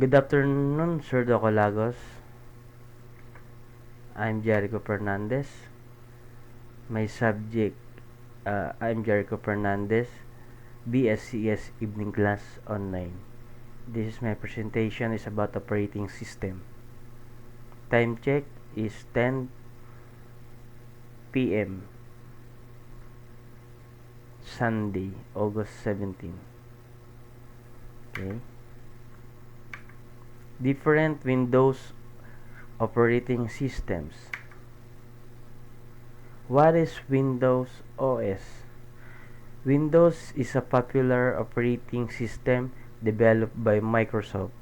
Good afternoon, Sir Doco Lagos. I'm Jericho Fernandez. My subject, I'm Jericho Fernandez, BSCS Evening Class Online. This is my presentation is about operating system. Time check is 10 p.m. Sunday, August 17. Okay. Different Windows operating systems. What is Windows OS? Windows is a popular operating system developed by Microsoft.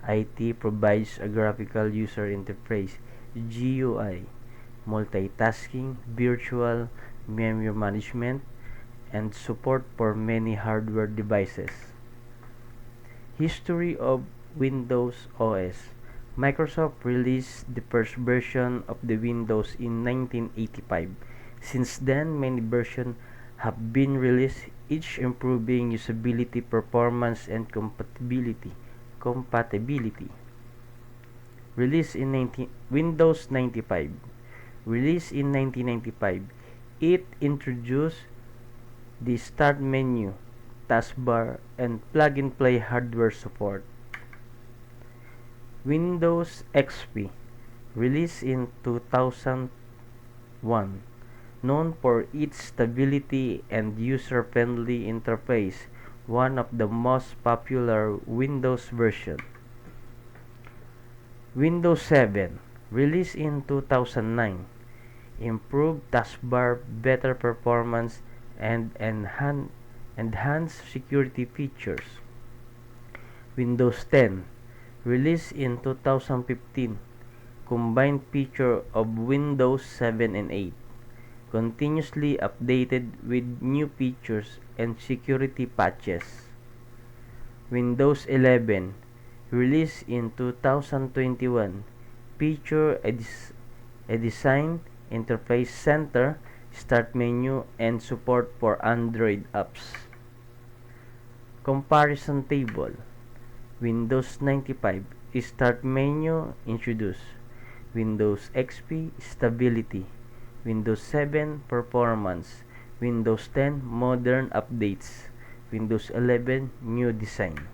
IT provides a graphical user interface (GUI), multitasking, virtual memory management, and support for many hardware devices. History of Windows OS. Microsoft released the first version of the Windows in 1985. Since then, many versions have been released, each improving usability, performance, and compatibility. Windows 95. Released in 1995, it introduced the Start menu, taskbar, and plug-and-play hardware support. Windows XP, released in 2001, known for its stability and user-friendly interface, one of the most popular Windows versions. Windows 7, released in 2009, improved taskbar, better performance, and enhanced security features. Windows 10, released in 2015, combined feature of Windows 7 and 8, continuously updated with new features and security patches. Windows 11, released in 2021, feature a design interface center, start menu, and support for Android apps. Comparison table. Windows 95 Start menu introduced. Windows XP stability. Windows 7 performance. Windows 10 modern updates. Windows 11 new design.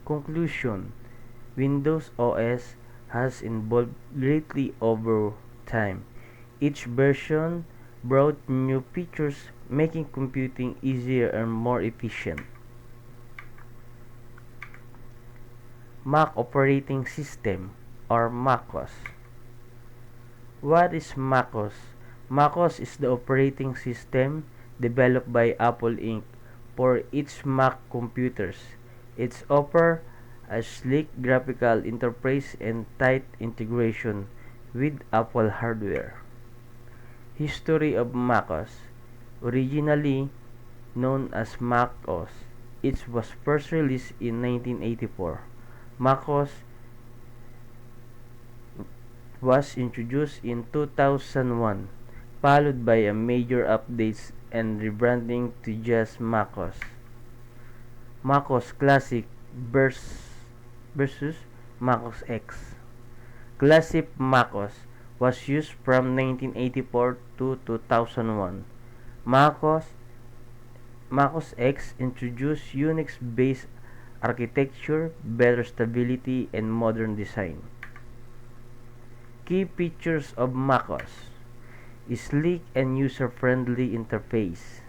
Conclusion. Windows OS has evolved greatly over time. Each version brought new features, making computing easier and more efficient. Mac operating system or MacOS. What is MacOS? MacOS is the operating system developed by Apple Inc. for its Mac computers. It offers a sleek graphical interface and tight integration with Apple hardware. History of MacOS. Originally known as Mac OS, it was first released in 1984. MacOS was introduced in 2001, followed by a major updates and rebranding to just MacOS. MacOS Classic versus MacOS X. Classic MacOS was used from 1984 to 2001. MacOS X introduced Unix-based architecture, better stability, and modern design. Key features of MacOS: sleek and user-friendly interface,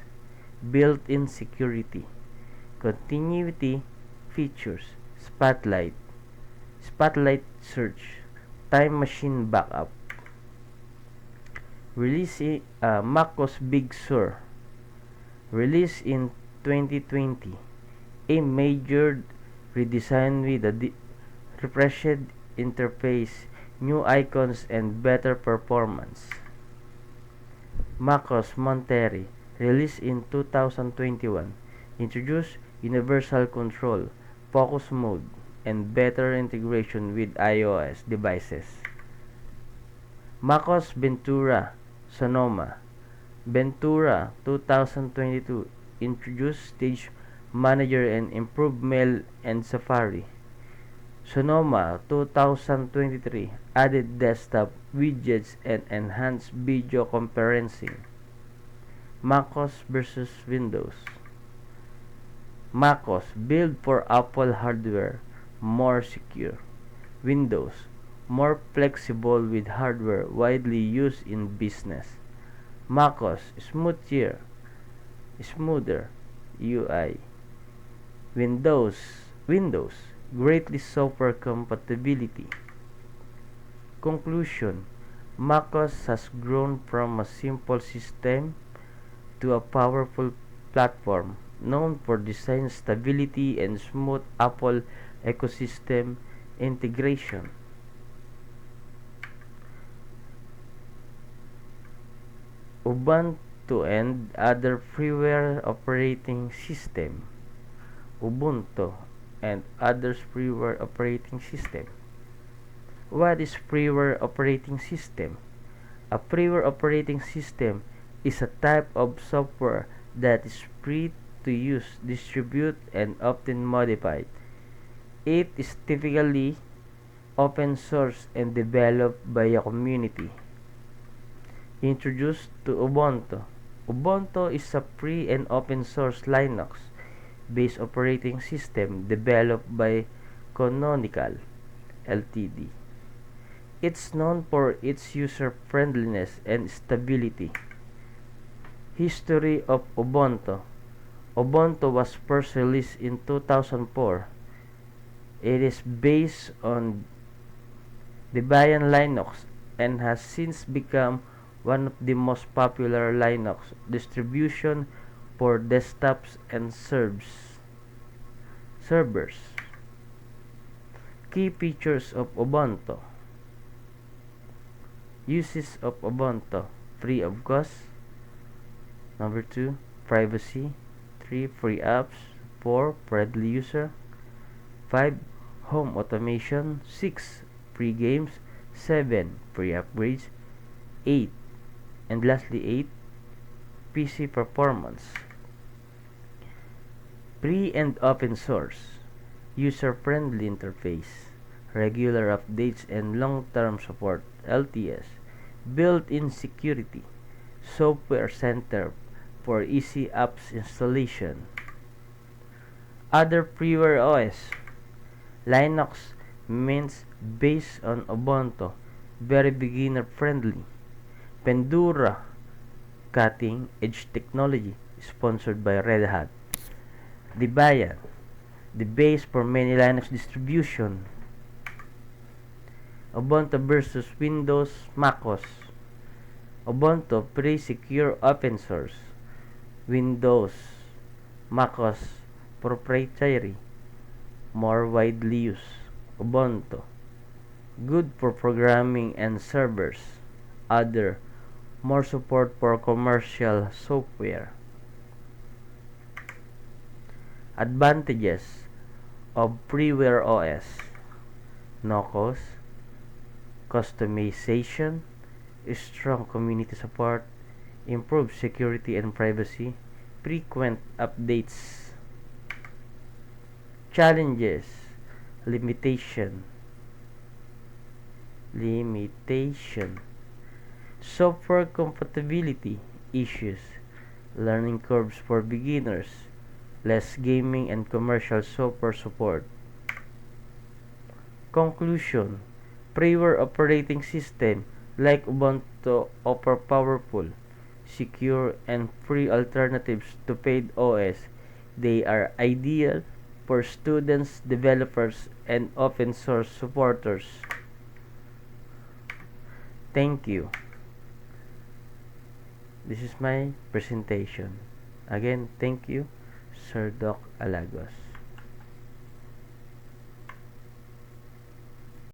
built-in security, continuity features, Spotlight search, time machine backup. MacOS Big Sur, released in 2020, a major redesign with a refreshed interface, new icons, and better performance. MacOS Monterey, released in 2021, introduced universal control, focus mode, and better integration with iOS devices. MacOS Ventura Sonoma. Ventura 2022 introduced Stage Manager and improved Mail and Safari. Sonoma 2023 added desktop widgets and enhanced video conferencing. MacOS versus Windows. MacOS built for Apple hardware, more secure. Windows more flexible with hardware widely used in business. MacOS smoother UI. Windows greatly software compatibility. Conclusion: macOS has grown from a simple system to a powerful platform known for design stability and smooth Apple ecosystem integration. Ubuntu and other freeware operating system. Ubuntu and others freeware operating system. What is freeware operating system? A freeware operating system is a type of software that is free to use, distribute, and often modified. It is typically open source and developed by a community. Introduced to Ubuntu. Ubuntu is a free and open source Linux-based operating system developed by Canonical Ltd. It's known for its user-friendliness and stability. History of Ubuntu. Ubuntu was first released in 2004. It is based on Debian Linux and has since become one of the most popular Linux distribution for desktops and servers. Key features of Ubuntu. Uses of Ubuntu: free of cost. Number 2, privacy. 3, free apps. 4, friendly user. 5, home automation. 6, free games. 7, free upgrades. 8, and lastly 8, PC performance. Free and open source. User-friendly interface. Regular updates and long-term support (LTS). Built-in security. Software center for easy apps installation. Other freeware OS. Linux Mint based on Ubuntu, very beginner-friendly. Pandora, cutting-edge technology, sponsored by Red Hat. Debian, the base for many Linux distribution. Ubuntu versus Windows, macOS. Ubuntu free, secure, open source. Windows, macOS proprietary, more widely used. Ubuntu good for programming and servers. Other more support for commercial software. Advantages of freeware OS: no cost, customization, strong community support, improved security and privacy, frequent updates. Challenges: limitation, software compatibility issues, learning curves for beginners, less gaming and commercial software support. Conclusion: freeware operating system like Ubuntu offer powerful, secure, and free alternatives to paid OS. They are ideal for students, developers, and open source supporters. Thank you. This is my presentation. Again, thank you, Sir Doc Alagos.